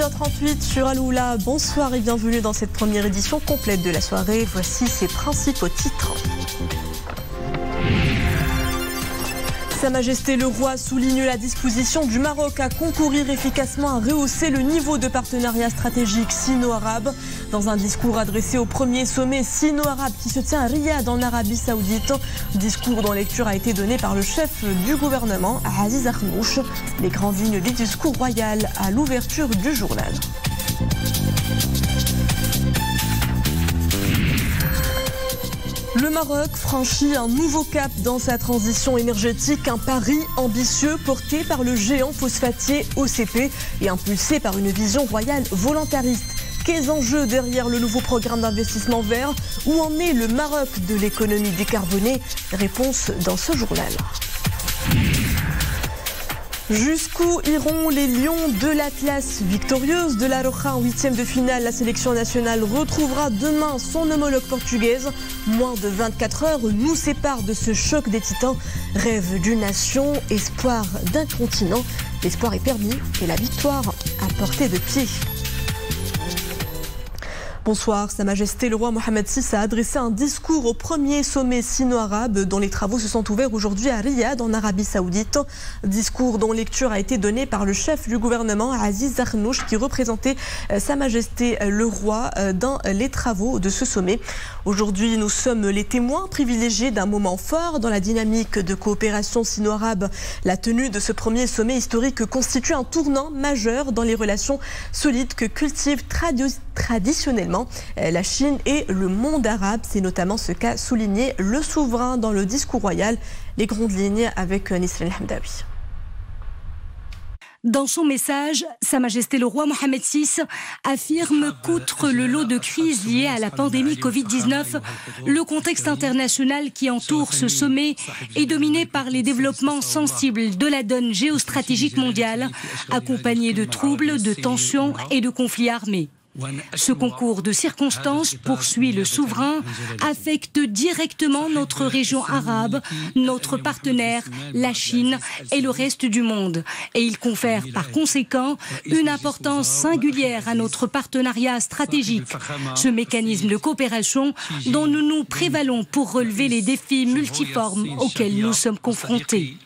18h38 sur Aloula. Bonsoir et bienvenue dans cette première édition complète de la soirée. Voici ses principaux titres. Sa Majesté le Roi souligne la disposition du Maroc à concourir efficacement à rehausser le niveau de partenariat stratégique sino-arabe. Dans un discours adressé au premier sommet sino-arabe qui se tient à Riyad en Arabie Saoudite, discours dont lecture a été donnée par le chef du gouvernement, Aziz Akhannouch. Les grandes lignes du discours royal à l'ouverture du journal. Le Maroc franchit un nouveau cap dans sa transition énergétique, un pari ambitieux porté par le géant phosphatier OCP et impulsé par une vision royale volontariste. Quels enjeux derrière le nouveau programme d'investissement vert? Où en est le Maroc de l'économie décarbonée? Réponse dans ce journal. Jusqu'où iront les Lions de l'Atlas? Victorieuse de la Roja en 8e de finale, la sélection nationale retrouvera demain son homologue portugaise. Moins de 24 heures nous séparent de ce choc des titans. Rêve d'une nation, espoir d'un continent. L'espoir est permis et la victoire à portée de pied. Bonsoir, Sa Majesté le Roi Mohammed VI a adressé un discours au premier sommet sino-arabe dont les travaux se sont ouverts aujourd'hui à Riyad en Arabie Saoudite. Discours dont lecture a été donnée par le chef du gouvernement Aziz Akhannouch qui représentait Sa Majesté le Roi dans les travaux de ce sommet. Aujourd'hui, nous sommes les témoins privilégiés d'un moment fort dans la dynamique de coopération sino-arabe. La tenue de ce premier sommet historique constitue un tournant majeur dans les relations solides que cultivent traditionnellement la Chine et le monde arabe. C'est notamment ce qu'a souligné le souverain dans le discours royal. Les grandes lignes avec Nisrine Hamdawi. Dans son message, Sa Majesté le Roi Mohammed VI affirme qu'outre le lot de crises liées à la pandémie Covid-19, le contexte international qui entoure ce sommet est dominé par les développements sensibles de la donne géostratégique mondiale, accompagnés de troubles, de tensions et de conflits armés. Ce concours de circonstances, poursuit le souverain, affecte directement notre région arabe, notre partenaire, la Chine et le reste du monde. Et il confère par conséquent une importance singulière à notre partenariat stratégique, ce mécanisme de coopération dont nous nous prévalons pour relever les défis multiformes auxquels nous sommes confrontés.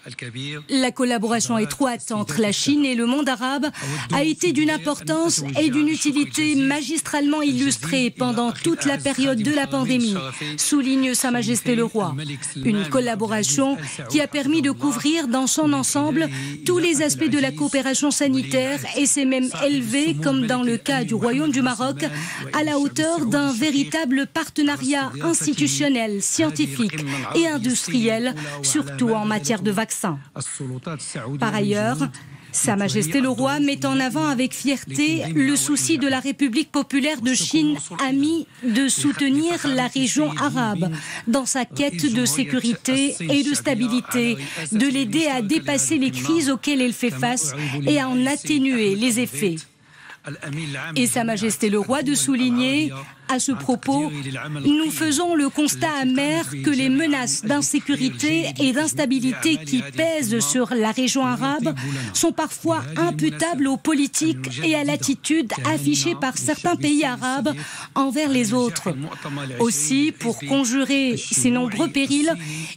La collaboration étroite entre la Chine et le monde arabe a été d'une importance et d'une utilité magistralement illustrée pendant toute la période de la pandémie, souligne Sa Majesté le Roi. Une collaboration qui a permis de couvrir dans son ensemble tous les aspects de la coopération sanitaire et s'est même élevée, comme dans le cas du Royaume du Maroc, à la hauteur d'un véritable partenariat institutionnel, scientifique et industriel, surtout en matière de vaccins. Par ailleurs, Sa Majesté le Roi met en avant avec fierté le souci de la République populaire de Chine, amie, de soutenir la région arabe dans sa quête de sécurité et de stabilité, de l'aider à dépasser les crises auxquelles elle fait face et à en atténuer les effets. Et Sa Majesté le Roi de souligner, à ce propos, nous faisons le constat amer que les menaces d'insécurité et d'instabilité qui pèsent sur la région arabe sont parfois imputables aux politiques et à l'attitude affichée par certains pays arabes envers les autres. Aussi, pour conjurer ces nombreux périls,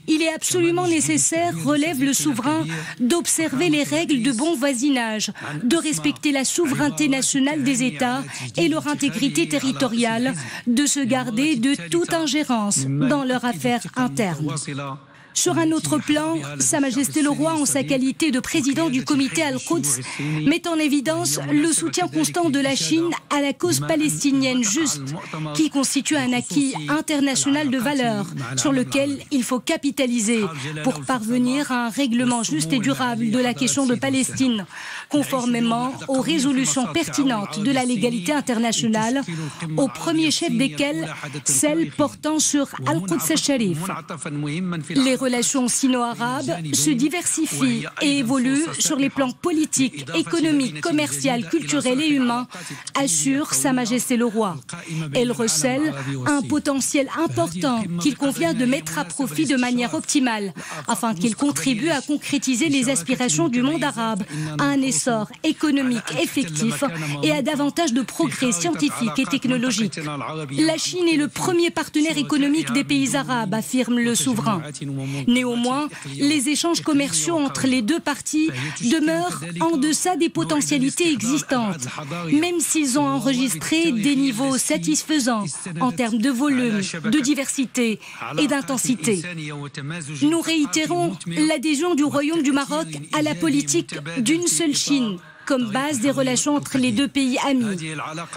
il est absolument nécessaire, relève le souverain, d'observer les règles de bon voisinage, de respecter la souveraineté nationale des États et leur intégrité territoriale, de se garder de toute ingérence dans leurs affaires internes. Sur un autre plan, Sa Majesté le Roi, en sa qualité de président du comité Al-Quds, met en évidence le soutien constant de la Chine à la cause palestinienne juste, qui constitue un acquis international de valeur sur lequel il faut capitaliser pour parvenir à un règlement juste et durable de la question de Palestine, conformément aux résolutions pertinentes de la légalité internationale, au premier chef desquelles celles portant sur Al-Quds al-Sharif. Les relations sino-arabes se diversifient et évoluent sur les plans politiques, économiques, commerciaux, culturels et humains, assure Sa Majesté le Roi. Elle recèle un potentiel important qu'il convient de mettre à profit de manière optimale afin qu'il contribue à concrétiser les aspirations du monde arabe, à un essor économique effectif et à davantage de progrès scientifiques et technologiques. La Chine est le premier partenaire économique des pays arabes, affirme le souverain. Néanmoins, les échanges commerciaux entre les deux parties demeurent en deçà des potentialités existantes, même s'ils ont enregistré des niveaux satisfaisants en termes de volume, de diversité et d'intensité. Nous réitérons l'adhésion du Royaume du Maroc à la politique d'une seule Chine, comme base des relations entre les deux pays amis.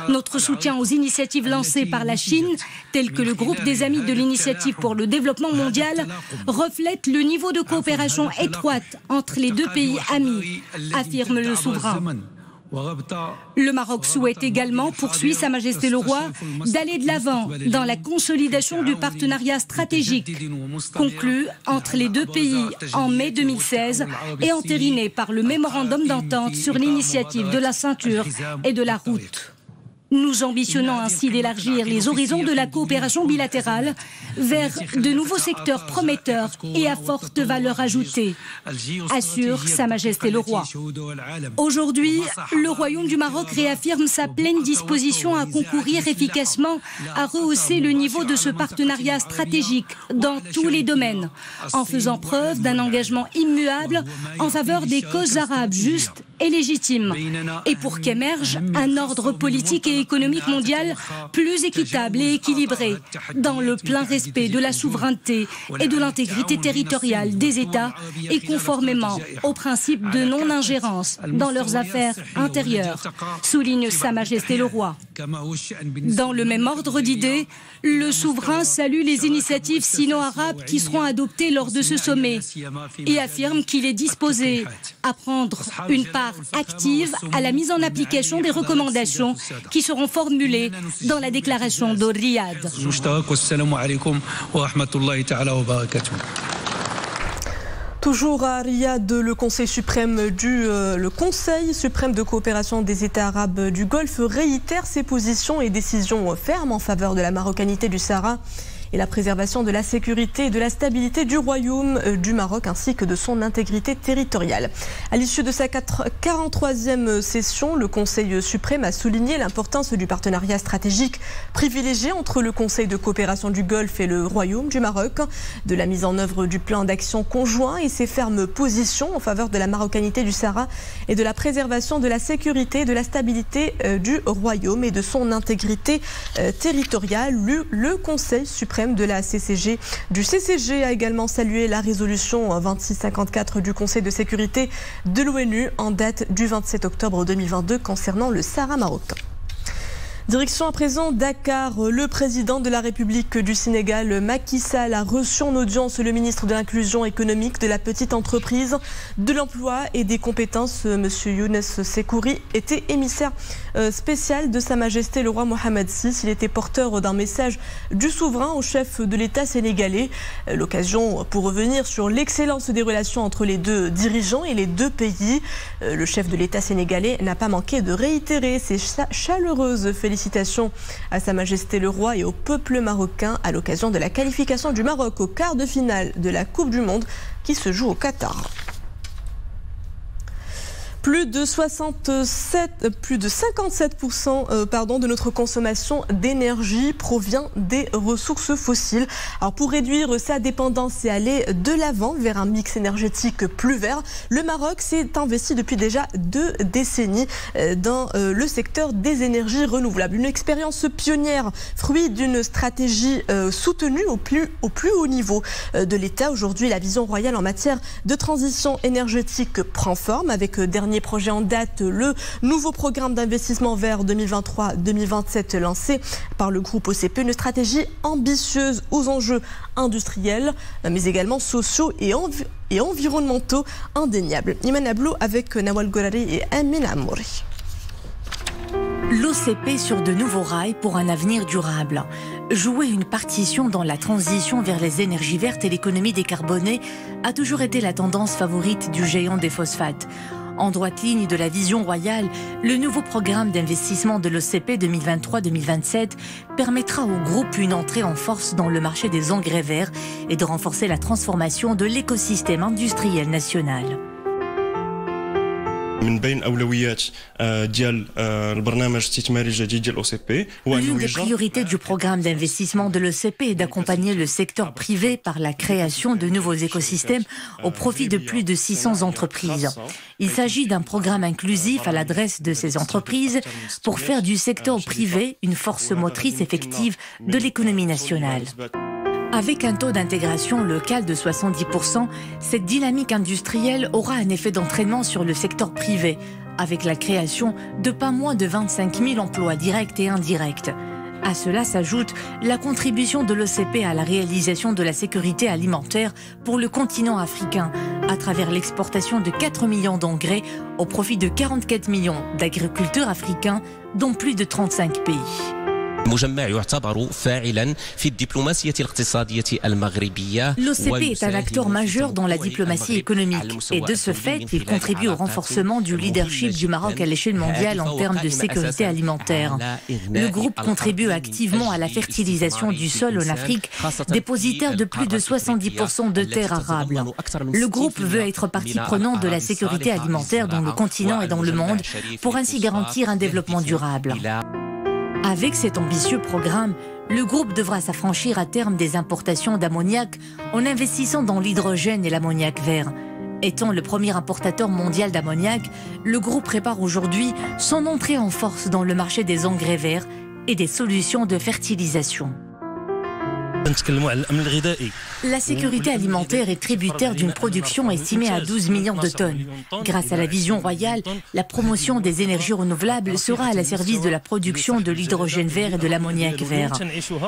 Notre soutien aux initiatives lancées par la Chine, telles que le groupe des amis de l'initiative pour le développement mondial, reflète le niveau de coopération étroite entre les deux pays amis, affirme le souverain. Le Maroc souhaite également, poursuit Sa Majesté le Roi, d'aller de l'avant dans la consolidation du partenariat stratégique conclu entre les deux pays en mai 2016 et entériné par le mémorandum d'entente sur l'initiative de la ceinture et de la route. Nous ambitionnons ainsi d'élargir les horizons de la coopération bilatérale vers de nouveaux secteurs prometteurs et à forte valeur ajoutée, assure Sa Majesté le Roi. Aujourd'hui, le Royaume du Maroc réaffirme sa pleine disposition à concourir efficacement à rehausser le niveau de ce partenariat stratégique dans tous les domaines, en faisant preuve d'un engagement immuable en faveur des causes arabes justes et légitimes, et pour qu'émerge un ordre politique et économique mondial plus équitable et équilibré, dans le plein respect de la souveraineté et de l'intégrité territoriale des États et conformément au principe de non-ingérence dans leurs affaires intérieures, souligne Sa Majesté le Roi. Dans le même ordre d'idées, le souverain salue les initiatives sino-arabes qui seront adoptées lors de ce sommet et affirme qu'il est disposé à prendre une part active à la mise en application des recommandations qui seront formulées dans la déclaration de Riyad. Toujours à Riyad, le Conseil suprême de coopération des États arabes du Golfe réitère ses positions et décisions fermes en faveur de la marocanité du Sahara et la préservation de la sécurité et de la stabilité du Royaume du Maroc ainsi que de son intégrité territoriale. À l'issue de sa 43e session, le Conseil suprême a souligné l'importance du partenariat stratégique privilégié entre le Conseil de coopération du Golfe et le Royaume du Maroc, de la mise en œuvre du plan d'action conjoint et ses fermes positions en faveur de la marocanité du Sahara et de la préservation de la sécurité et de la stabilité du Royaume et de son intégrité territoriale. Le Conseil suprême du CCG a également salué la résolution 2654 du Conseil de sécurité de l'ONU en date du 27 octobre 2022 concernant le Sahara marocain. Direction à présent Dakar. Le président de la République du Sénégal, Macky Sall, a reçu en audience le ministre de l'Inclusion économique, de la petite entreprise, de l'emploi et des compétences. Monsieur Younes Sekouri était émissaire spécial de Sa Majesté le Roi Mohamed VI. Il était porteur d'un message du souverain au chef de l'État sénégalais. L'occasion pour revenir sur l'excellence des relations entre les deux dirigeants et les deux pays. Le chef de l'État sénégalais n'a pas manqué de réitérer ses chaleureuses félicitations à Sa Majesté le Roi et au peuple marocain à l'occasion de la qualification du Maroc au quart de finale de la Coupe du Monde qui se joue au Qatar. Plus de 57% de notre consommation d'énergie provient des ressources fossiles. Alors pour réduire sa dépendance et aller de l'avant vers un mix énergétique plus vert, le Maroc s'est investi depuis déjà 2 décennies dans le secteur des énergies renouvelables. Une expérience pionnière, fruit d'une stratégie soutenue au plus haut niveau de l'État. Aujourd'hui, la vision royale en matière de transition énergétique prend forme avec dernier projet en date, le nouveau programme d'investissement vert 2023-2027 lancé par le groupe OCP, une stratégie ambitieuse aux enjeux industriels, mais également sociaux et environnementaux indéniables. Iman Ablo avec Nawal Gorari et Amin Amouri. L'OCP sur de nouveaux rails pour un avenir durable. Jouer une partition dans la transition vers les énergies vertes et l'économie décarbonée a toujours été la tendance favorite du géant des phosphates. En droite ligne de la vision royale, le nouveau programme d'investissement de l'OCP 2023-2027 permettra au groupe une entrée en force dans le marché des engrais verts et de renforcer la transformation de l'écosystème industriel national. L'une des priorités du programme d'investissement de l'OCP est d'accompagner le secteur privé par la création de nouveaux écosystèmes au profit de plus de 600 entreprises. Il s'agit d'un programme inclusif à l'adresse de ces entreprises pour faire du secteur privé une force motrice effective de l'économie nationale. Avec un taux d'intégration local de 70%, cette dynamique industrielle aura un effet d'entraînement sur le secteur privé, avec la création de pas moins de 25 000 emplois directs et indirects. À cela s'ajoute la contribution de l'OCP à la réalisation de la sécurité alimentaire pour le continent africain, à travers l'exportation de 4 millions d'engrais au profit de 44 millions d'agriculteurs africains, dont plus de 35 pays. المجمع يعتبر فاعلا في الدبلوماسية الاقتصادية المغربية. L'OCP est un acteur majeur dans la diplomatie économique et de ce fait, il contribue au renforcement du leadership du Maroc à l'échelle mondiale en termes de sécurité alimentaire. Le groupe contribue activement à la fertilisation du sol en Afrique, dépositaire de plus de 70% de terres arables. Le groupe veut être partie prenante de la sécurité alimentaire dans le continent et dans le monde pour ainsi garantir un développement durable. Avec cet ambitieux programme, le groupe devra s'affranchir à terme des importations d'ammoniac en investissant dans l'hydrogène et l'ammoniac vert. Étant le premier importateur mondial d'ammoniac, le groupe prépare aujourd'hui son entrée en force dans le marché des engrais verts et des solutions de fertilisation. La sécurité alimentaire est tributaire d'une production estimée à 12 millions de tonnes. Grâce à la vision royale, la promotion des énergies renouvelables sera à la service de la production de l'hydrogène vert et de l'ammoniac vert.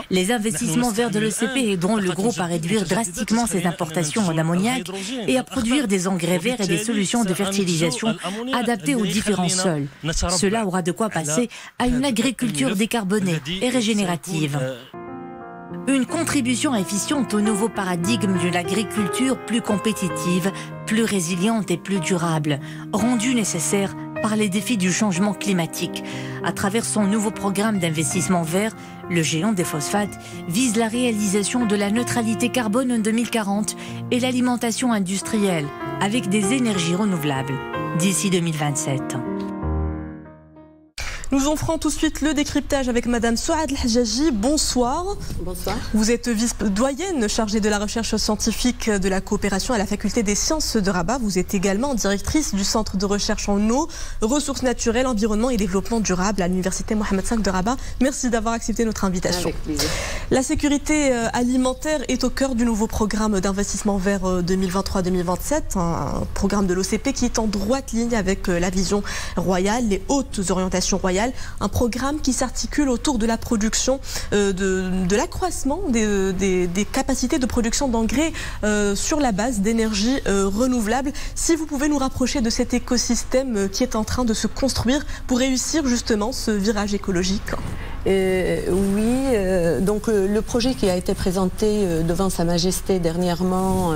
Les investissements verts de l'OCP aideront le groupe à réduire drastiquement ses importations en ammoniac et à produire des engrais verts et des solutions de fertilisation adaptées aux différents sols. Cela aura de quoi passer à une agriculture décarbonée et régénérative. Une contribution efficiente au nouveau paradigme d'une agriculture plus compétitive, plus résiliente et plus durable, rendue nécessaire par les défis du changement climatique. À travers son nouveau programme d'investissement vert, le géant des phosphates vise la réalisation de la neutralité carbone en 2040 et l'alimentation industrielle avec des énergies renouvelables d'ici 2027. Nous en ferons tout de suite le décryptage avec Madame Souad El-Hajjaji. Bonsoir. Bonsoir. Vous êtes vice-doyenne chargée de la recherche scientifique de la coopération à la faculté des sciences de Rabat. Vous êtes également directrice du centre de recherche en eau, ressources naturelles, environnement et développement durable à l'université Mohamed V de Rabat. Merci d'avoir accepté notre invitation. Avec plaisir. La sécurité alimentaire est au cœur du nouveau programme d'investissement vert 2023-2027, un programme de l'OCP qui est en droite ligne avec la vision royale, les hautes orientations royales. Un programme qui s'articule autour de la production, de l'accroissement des capacités de production d'engrais sur la base d'énergie renouvelable. Si vous pouvez nous rapprocher de cet écosystème qui est en train de se construire pour réussir justement ce virage écologique. Oui, donc le projet qui a été présenté devant Sa Majesté dernièrement,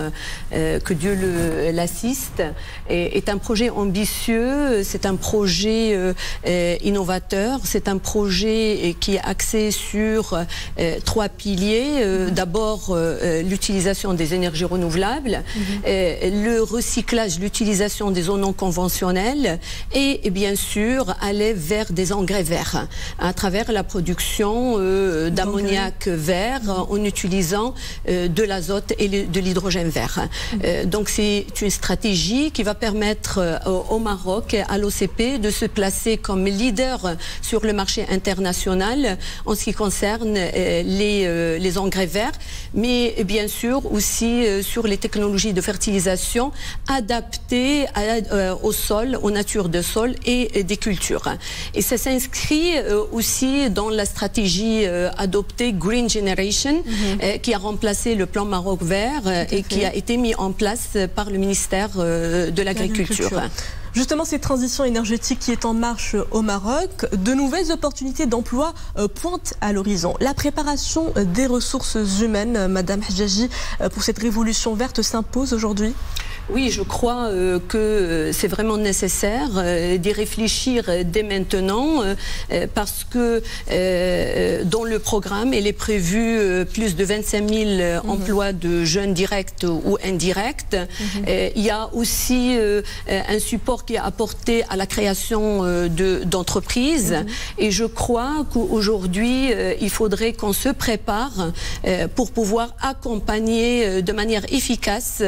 que Dieu l'assiste, est un projet ambitieux, c'est un projet innovateur, c'est un projet qui est axé sur 3 piliers. D'abord, l'utilisation des énergies renouvelables, le recyclage, l'utilisation des eaux non conventionnelles et bien sûr aller vers des engrais verts à travers la production d'ammoniac vert en utilisant de l'azote et de l'hydrogène vert. Donc c'est une stratégie qui va permettre au Maroc, à l'OCP, de se placer comme leader sur le marché international en ce qui concerne les engrais verts, mais bien sûr aussi sur les technologies de fertilisation adaptées au sol, aux natures de sol et des cultures. Et ça s'inscrit aussi dans la stratégie adoptée Green Generation, qui a remplacé le plan Maroc vert et qui a été mis en place par le ministère de l'Agriculture. Justement, cette transition énergétique qui est en marche au Maroc, de nouvelles opportunités d'emploi pointent à l'horizon. La préparation des ressources humaines, Madame Hadjaji, pour cette révolution verte s'impose aujourd'hui ? Oui, je crois que c'est vraiment nécessaire d'y réfléchir dès maintenant parce que dans le programme, il est prévu plus de 25 000 emplois de jeunes directs ou indirects. Il y a aussi un support qui est apporté à la création d'entreprises et je crois qu'aujourd'hui, il faudrait qu'on se prépare pour pouvoir accompagner de manière efficace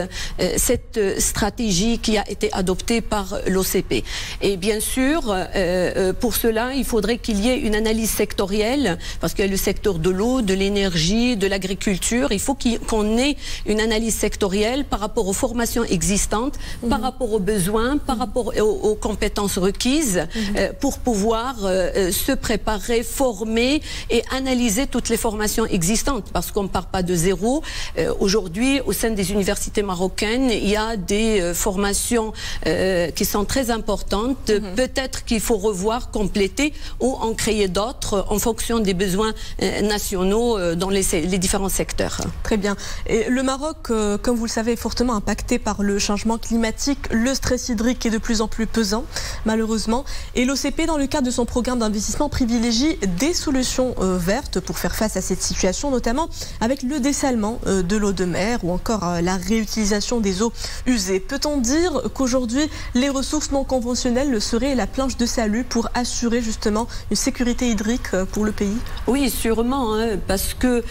cette stratégie qui a été adoptée par l'OCP. Et bien sûr, pour cela, il faudrait qu'il y ait une analyse sectorielle, parce qu'il y a le secteur de l'eau, de l'énergie, de l'agriculture. Il faut qu'on ait une analyse sectorielle par rapport aux formations existantes, par rapport aux besoins, par rapport aux compétences requises, pour pouvoir se préparer, former et analyser toutes les formations existantes, parce qu'on ne part pas de zéro. Aujourd'hui, au sein des universités marocaines, il y a des formations qui sont très importantes. Peut-être qu'il faut revoir, compléter ou en créer d'autres en fonction des besoins nationaux dans les différents secteurs. Très bien. Et le Maroc, comme vous le savez, est fortement impacté par le changement climatique. Le stress hydrique est de plus en plus pesant, malheureusement. Et l'OCP, dans le cadre de son programme d'investissement, privilégie des solutions vertes pour faire face à cette situation, notamment avec le dessalement de l'eau de mer ou encore la réutilisation des eaux usées. Peut-on dire qu'aujourd'hui, les ressources non conventionnelles seraient la planche de salut pour assurer justement une sécurité hydrique pour le pays ? Oui, sûrement, parce que,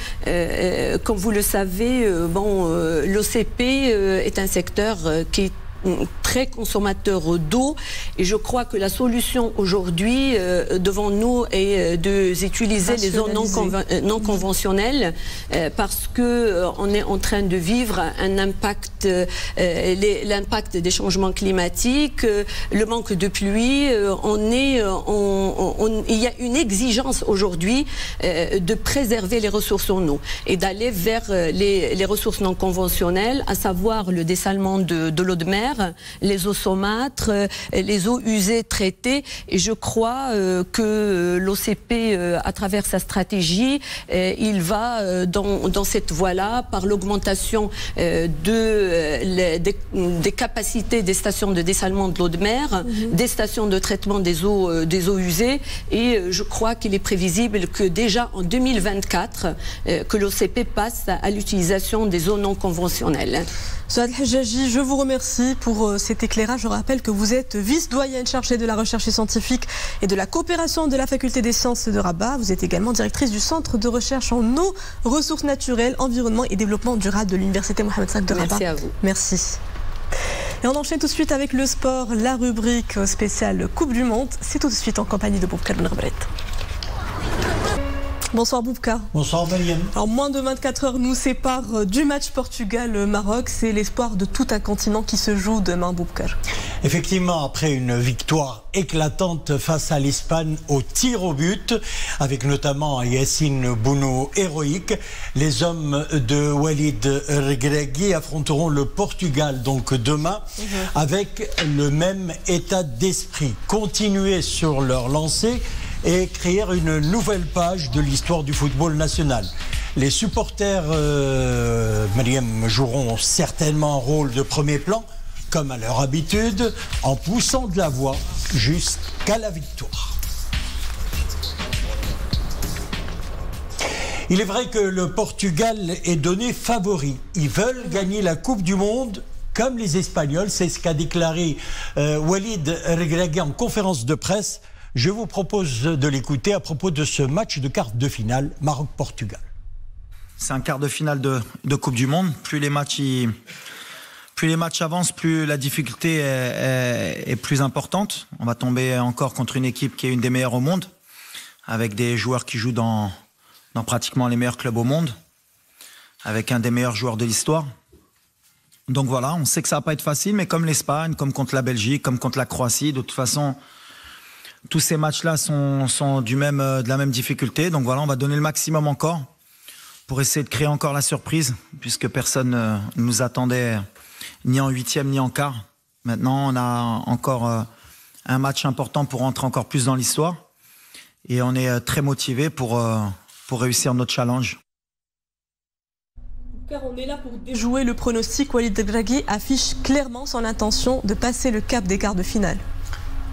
comme vous le savez, l'OCP est un secteur qui est très consommateur d'eau et je crois que la solution aujourd'hui devant nous est d'utiliser les eaux non conventionnelles parce que on est en train de vivre un impact, l'impact des changements climatiques, le manque de pluie. Il y a une exigence aujourd'hui de préserver les ressources en eau et d'aller vers les ressources non conventionnelles, à savoir le dessalement de l'eau de mer, les eaux saumâtres, les eaux usées traitées. Et je crois que l'OCP, à travers sa stratégie, il va dans cette voie-là par l'augmentation des capacités des stations de dessalement de l'eau de mer, des stations de traitement des eaux usées. Et je crois qu'il est prévisible que déjà en 2024, que l'OCP passe à l'utilisation des eaux non conventionnelles. Souad Hadjaji, je vous remercie pour cet éclairage. Je rappelle que vous êtes vice-doyenne chargée de la recherche scientifique et de la coopération de la Faculté des sciences de Rabat. Vous êtes également directrice du Centre de recherche en eau, ressources naturelles, environnement et développement durable de l'Université Mohamed V de Rabat. Merci à vous. Merci. Et on enchaîne tout de suite avec le sport, la rubrique spéciale Coupe du Monde. C'est tout de suite en compagnie de Boubka Benrabret. Bonsoir Boubka. Bonsoir Mariam. Alors moins de 24 heures nous séparent du match Portugal-Maroc. C'est l'espoir de tout un continent qui se joue demain, Boubka. Effectivement, après une victoire éclatante face à l'Espagne au tir au but, avec notamment Yacine Bounou héroïque, les hommes de Walid Regragui affronteront le Portugal donc demain avec le même état d'esprit. Continuer sur leur lancée et écrire une nouvelle page de l'histoire du football national. Les supporters, Mariam, joueront certainement un rôle de premier plan, comme à leur habitude, en poussant de la voix jusqu'à la victoire. Il est vrai que le Portugal est donné favori. Ils veulent gagner la Coupe du Monde comme les Espagnols. C'est ce qu'a déclaré Walid Regragui en conférence de presse. Je vous propose de l'écouter à propos de ce match de quart de finale Maroc-Portugal. C'est un quart de finale de Coupe du Monde. Plus les matchs avancent, plus la difficulté est plus importante. On va tomber encore contre une équipe qui est une des meilleures au monde, avec des joueurs qui jouent dans pratiquement les meilleurs clubs au monde, avec un des meilleurs joueurs de l'histoire. Donc voilà, on sait que ça va pas être facile, mais comme l'Espagne, comme contre la Belgique, comme contre la Croatie, de toute façon, tous ces matchs-là sont de la même difficulté. Donc voilà, on va donner le maximum encore pour essayer de créer encore la surprise, puisque personne ne nous attendait ni en huitième ni en quart. Maintenant, on a encore un match important pour rentrer encore plus dans l'histoire. Et on est très motivés pour réussir notre challenge. Car on est là pour déjouer le pronostic. Walid Regragui affiche clairement son intention de passer le cap des quarts de finale.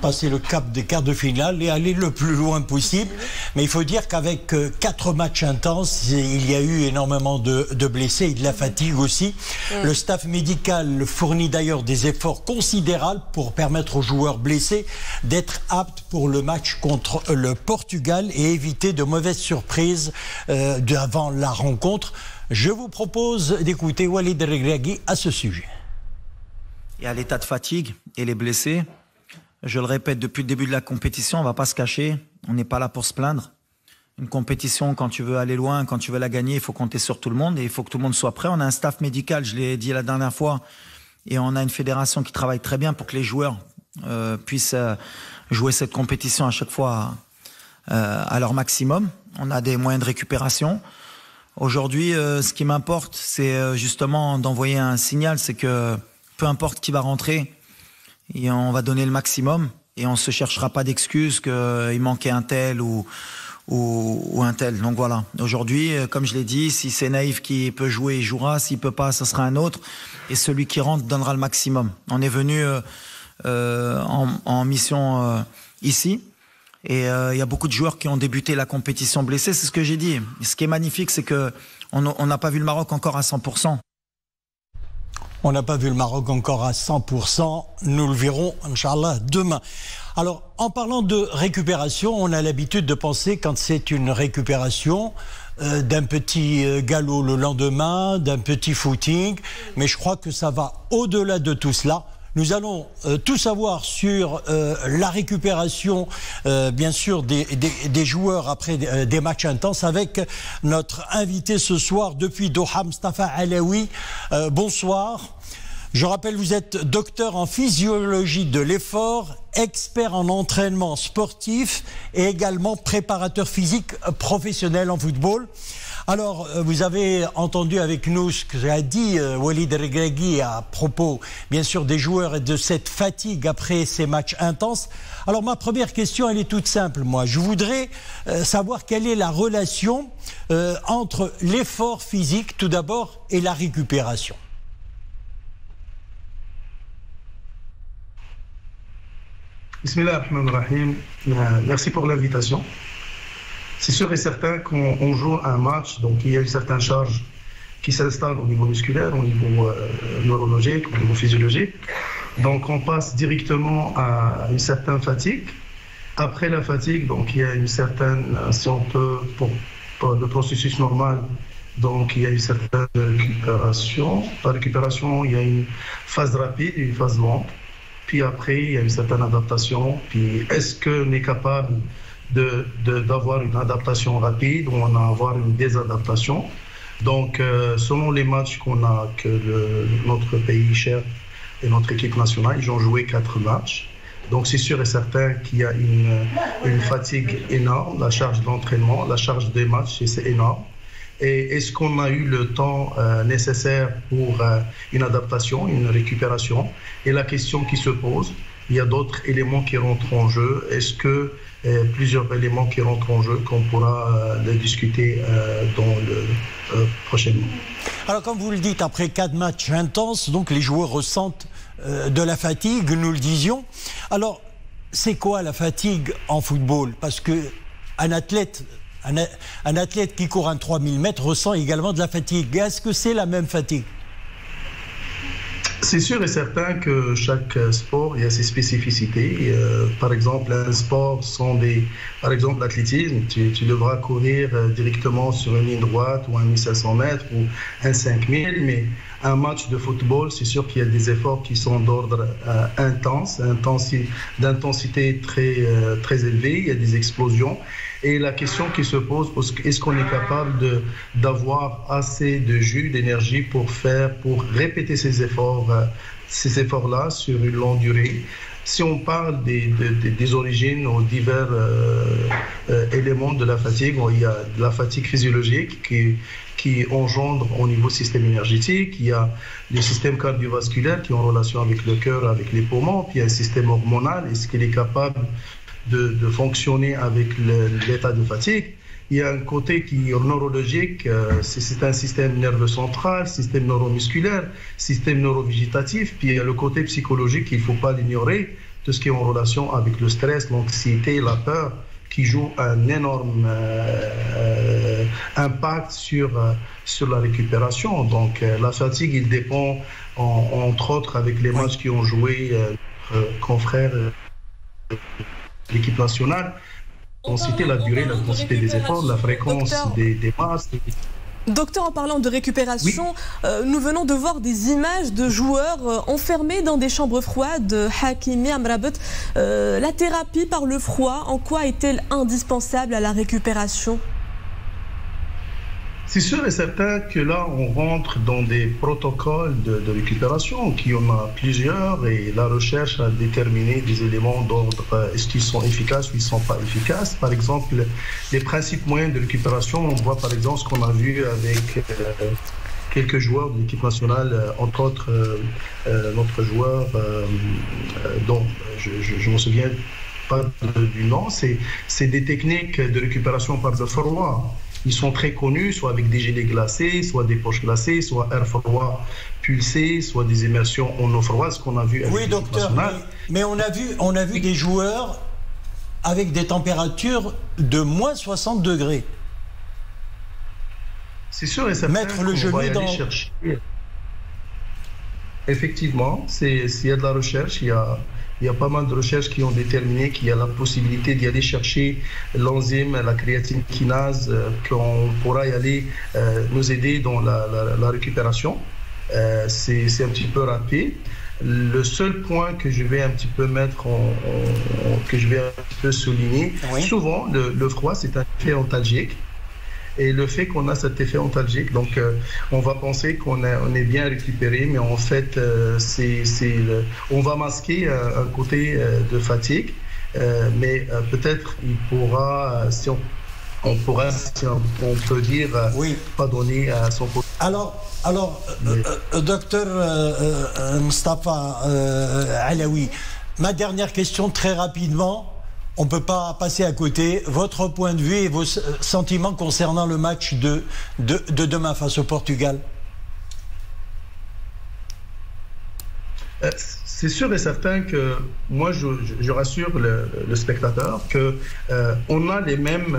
Passer le cap des quarts de finale et aller le plus loin possible. Mais il faut dire qu'avec 4 matchs intenses, il y a eu énormément de blessés et de la fatigue aussi. Le staff médical fournit d'ailleurs des efforts considérables pour permettre aux joueurs blessés d'être aptes pour le match contre le Portugal et éviter de mauvaises surprises avant la rencontre. Je vous propose d'écouter Walid Regragui à ce sujet. Et à l'état de fatigue et les blessés, je le répète, depuis le début de la compétition, on ne va pas se cacher. On n'est pas là pour se plaindre. Une compétition, quand tu veux aller loin, quand tu veux la gagner, il faut compter sur tout le monde et il faut que tout le monde soit prêt. On a un staff médical, je l'ai dit la dernière fois, et on a une fédération qui travaille très bien pour que les joueurs puissent jouer cette compétition à chaque fois à leur maximum. On a des moyens de récupération. Aujourd'hui, ce qui m'importe, c'est justement d'envoyer un signal, c'est que peu importe qui va rentrer, et on va donner le maximum et on ne se cherchera pas d'excuses qu'il manquait un tel ou un tel. Donc voilà, aujourd'hui, comme je l'ai dit, si c'est Naïf qui peut jouer, il jouera. S'il ne peut pas, ce sera un autre. Et celui qui rentre donnera le maximum. On est venu en mission ici. Et il y a beaucoup de joueurs qui ont débuté la compétition blessés. C'est ce que j'ai dit. Et ce qui est magnifique, c'est qu'on n'a pas vu le Maroc encore à 100%. On n'a pas vu le Maroc encore à 100%, nous le verrons, Inch'Allah, demain. Alors, en parlant de récupération, on a l'habitude de penser, quand c'est une récupération, d'un petit galop le lendemain, d'un petit footing, mais je crois que ça va au-delà de tout cela. Nous allons tout savoir sur la récupération, bien sûr, des joueurs après des matchs intenses avec notre invité ce soir depuis Doha, Mustafa Alaoui. Bonsoir. Je rappelle, vous êtes docteur en physiologie de l'effort, expert en entraînement sportif et également préparateur physique professionnel en football. Alors, vous avez entendu avec nous ce qu'a dit Walid Regragui à propos, bien sûr, des joueurs et de cette fatigue après ces matchs intenses. Alors, ma première question, elle est toute simple, moi. Je voudrais savoir quelle est la relation entre l'effort physique, tout d'abord, et la récupération. Bismillahirrahmanirrahim. Merci pour l'invitation. C'est sûr et certain qu'on joue un match, donc il y a une certaine charge qui s'installe au niveau musculaire, au niveau neurologique, au niveau physiologique. Donc on passe directement à une certaine fatigue. Après la fatigue, donc il y a une certaine, si on peut, pour le processus normal, donc il y a une certaine récupération. La récupération, il y a une phase rapide et une phase lente. Puis après, il y a une certaine adaptation. Puis est-ce qu'on est capable d'avoir une adaptation rapide ou on va avoir une désadaptation? Donc, selon les matchs que notre pays chef et notre équipe nationale, ils ont joué 4 matchs. Donc, c'est sûr et certain qu'il y a une fatigue énorme, la charge d'entraînement, la charge des matchs, c'est énorme. Et est-ce qu'on a eu le temps nécessaire pour une adaptation, une récupération? Et la question qui se pose, il y a d'autres éléments qui rentrent en jeu. Est-ce que plusieurs éléments qui rentrent en jeu qu'on pourra les discuter prochainement? Alors, comme vous le dites, après 4 matchs intenses, donc les joueurs ressentent de la fatigue, nous le disions. Alors, c'est quoi la fatigue en football? Parce qu'un athlète qui court un 3000 mètres ressent également de la fatigue. Est-ce que c'est la même fatigue? C'est sûr et certain que chaque sport, il y a ses spécificités. Par exemple, un sport par exemple l'athlétisme, tu devras courir directement sur une ligne droite ou un 1500 mètres ou un 5000, mais un match de football, c'est sûr qu'il y a des efforts qui sont d'ordre intense, d'intensité très élevée, il y a des explosions. Et la question qui se pose, est-ce qu'on est capable d'avoir assez de jus, d'énergie pour répéter ces efforts-là sur une longue durée? Si on parle des origines aux divers éléments de la fatigue, il y a de la fatigue physiologique qui engendre au niveau du système énergétique, il y a le système cardiovasculaire qui est en relation avec le cœur, avec les poumons, puis il y a le système hormonal, est-ce qu'il est capable de fonctionner avec l'état de fatigue. Il y a un côté qui est neurologique, c'est un système nerveux central, système neuromusculaire, système neurovégétatif, puis il y a le côté psychologique qu'il ne faut pas l'ignorer, tout ce qui est en relation avec le stress, l'anxiété, la peur, qui joue un énorme impact sur la récupération. Donc la fatigue, il dépend entre autres avec les matchs qui ont joué confrères de l'équipe nationale. L'intensité, la durée, l'intensité des efforts, la fréquence des matchs. Docteur, en parlant de récupération, nous venons de voir des images de joueurs enfermés dans des chambres froides. Hakimi Amrabat, la thérapie par le froid, en quoi est-elle indispensable à la récupération ? C'est sûr et certain que là, on rentre dans des protocoles de récupération, qui en a plusieurs, et la recherche a déterminé des éléments d'ordre, est-ce qu'ils sont efficaces ou ils ne sont pas efficaces. Par exemple, les principes moyens de récupération, on voit par exemple ce qu'on a vu avec quelques joueurs de l'équipe nationale, entre autres notre joueur, dont je ne me souviens pas du nom, c'est des techniques de récupération par le froid. Ils sont très connus, soit avec des gelées glacées, soit des poches glacées, soit air froid pulsé, soit des immersions en eau froide, ce qu'on a vu avec oui, docteur, mais on a vu des joueurs avec des températures de moins 60 degrés. C'est sûr et certain. Mettre le genou dans... chercher. Effectivement, s'il y a de la recherche, il y a pas mal de recherches qui ont déterminé qu'il y a la possibilité d'y aller chercher l'enzyme, la créatine kinase, qu'on pourra y aller nous aider dans la récupération. C'est un petit peu rapide. Le seul point que je vais un petit peu mettre, que je vais un petit peu souligner, souvent le froid c'est un effet antalgique. Et le fait qu'on a cet effet antalgique, donc on va penser qu'on est bien récupéré, mais en fait, on va masquer un côté de fatigue, mais peut-être il pourra, si on peut dire, pas donner à son côté. Alors, docteur Mustapha Alaoui, ma dernière question très rapidement. On ne peut pas passer à côté. Votre point de vue et vos sentiments concernant le match de demain face au Portugal. C'est sûr et certain que moi, je rassure le spectateur qu'on a les mêmes...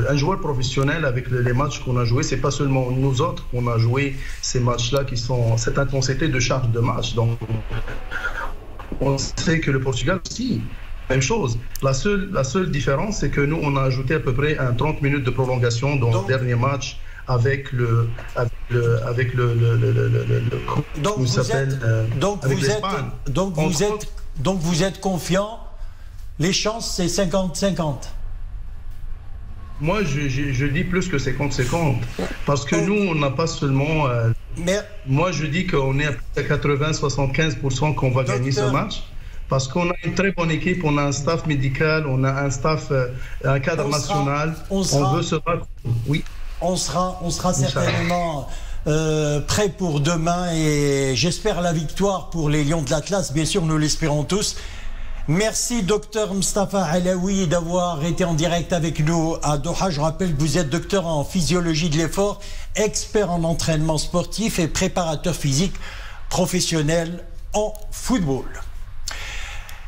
un joueur professionnel avec les matchs qu'on a joués, c'est pas seulement nous autres qu'on a joué ces matchs-là qui sont cette intensité de charge de match. Donc, on sait que le Portugal aussi... Même chose. La seule différence, c'est que nous, on a ajouté à peu près 30 minutes de prolongation dans le dernier match avec Donc vous êtes confiant. Les chances, c'est 50-50. Moi, je dis plus que 50-50. Parce que nous, on n'a pas seulement... moi, je dis qu'on est à 80-75% qu'on va gagner ce match. Parce qu'on a une très bonne équipe, on a un staff médical, on a un staff, un cadre national. On veut se battre. Oui. On sera certainement prêt pour demain et j'espère la victoire pour les Lions de l'Atlas. Bien sûr, nous l'espérons tous. Merci, docteur Mustapha Alaoui, d'avoir été en direct avec nous à Doha. Je rappelle que vous êtes docteur en physiologie de l'effort, expert en entraînement sportif et préparateur physique professionnel en football.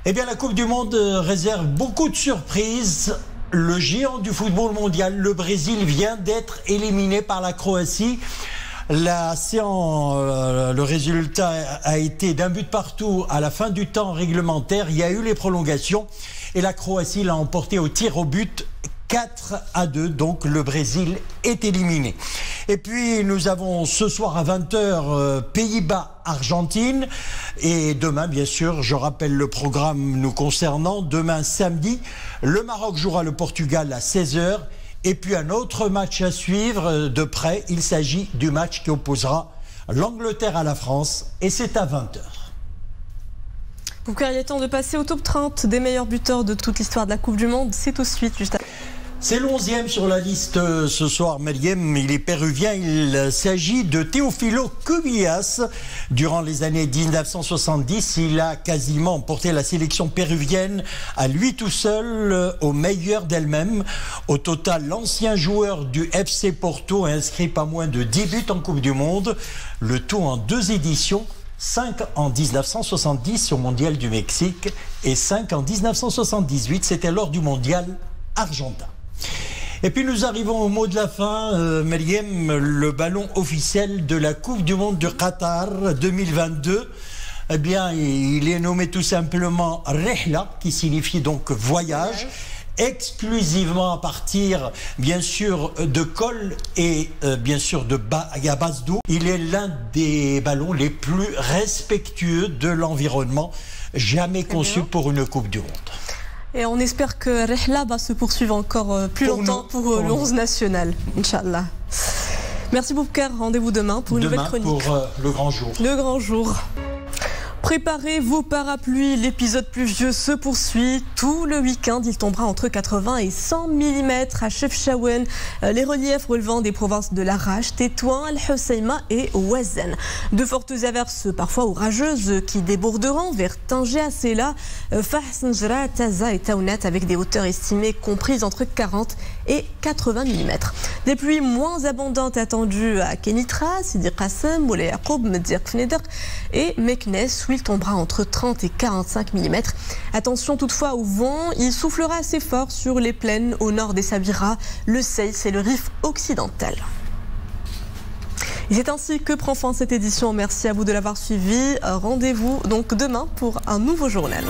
Eh bien, la Coupe du Monde réserve beaucoup de surprises. Le géant du football mondial, le Brésil, vient d'être éliminé par la Croatie. Le résultat a été d'un but partout à la fin du temps réglementaire. Il y a eu les prolongations et la Croatie l'a emporté au tir au but 4-2, donc le Brésil est éliminé. Et puis nous avons ce soir à 20h Pays-Bas-Argentine et demain, bien sûr, je rappelle le programme nous concernant, demain samedi, le Maroc jouera le Portugal à 16h et puis un autre match à suivre de près, il s'agit du match qui opposera l'Angleterre à la France et c'est à 20h. Boukar, il est temps de passer au top 30 des meilleurs buteurs de toute l'histoire de la Coupe du Monde. C'est tout de suite, juste après. C'est l'11e sur la liste ce soir, Meriem. Il est péruvien. Il s'agit de Teófilo Cubillas. Durant les années 1970, il a quasiment porté la sélection péruvienne à lui tout seul, au meilleur d'elle-même. Au total, l'ancien joueur du FC Porto a inscrit pas moins de 10 buts en Coupe du Monde. Le tout en 2 éditions. 5 en 1970 au Mondial du Mexique et 5 en 1978, c'était lors du Mondial argentin. Et puis nous arrivons au mot de la fin, Meriem, le ballon officiel de la Coupe du Monde de Qatar 2022. Eh bien, il est nommé tout simplement Rihla, qui signifie donc voyage. Exclusivement à partir, bien sûr, de Col et bien sûr de base d'eau. Il est l'un des ballons les plus respectueux de l'environnement jamais conçu pour une Coupe du Monde. Et on espère que Rihla va se poursuivre encore plus longtemps pour le 11 national, Inch'Allah. Merci Boukar, rendez-vous demain pour une nouvelle chronique. Pour le grand jour. Le grand jour. Préparez vos parapluies, l'épisode pluvieux se poursuit. Tout le week-end, il tombera entre 80 et 100 mm à Chefchaouen. Les reliefs relevant des provinces de Larache, Tétouan, Al-Husseima et Ouazen. De fortes averses, parfois orageuses, qui déborderont vers Tanger, Sela, Fah, Sanjra, Taza et Taounat, avec des hauteurs estimées comprises entre 40 et 80 mm. Des pluies moins abondantes attendues à Kenitra, Sidi Qassem, Moulay Yacoub, Medziak Fneder et Meknes, où il tombera entre 30 et 45 mm. Attention toutefois au vent, il soufflera assez fort sur les plaines au nord des Sabira, le Seis et le Rif occidental. C'est ainsi que prend fin cette édition. Merci à vous de l'avoir suivi. Rendez-vous donc demain pour un nouveau journal.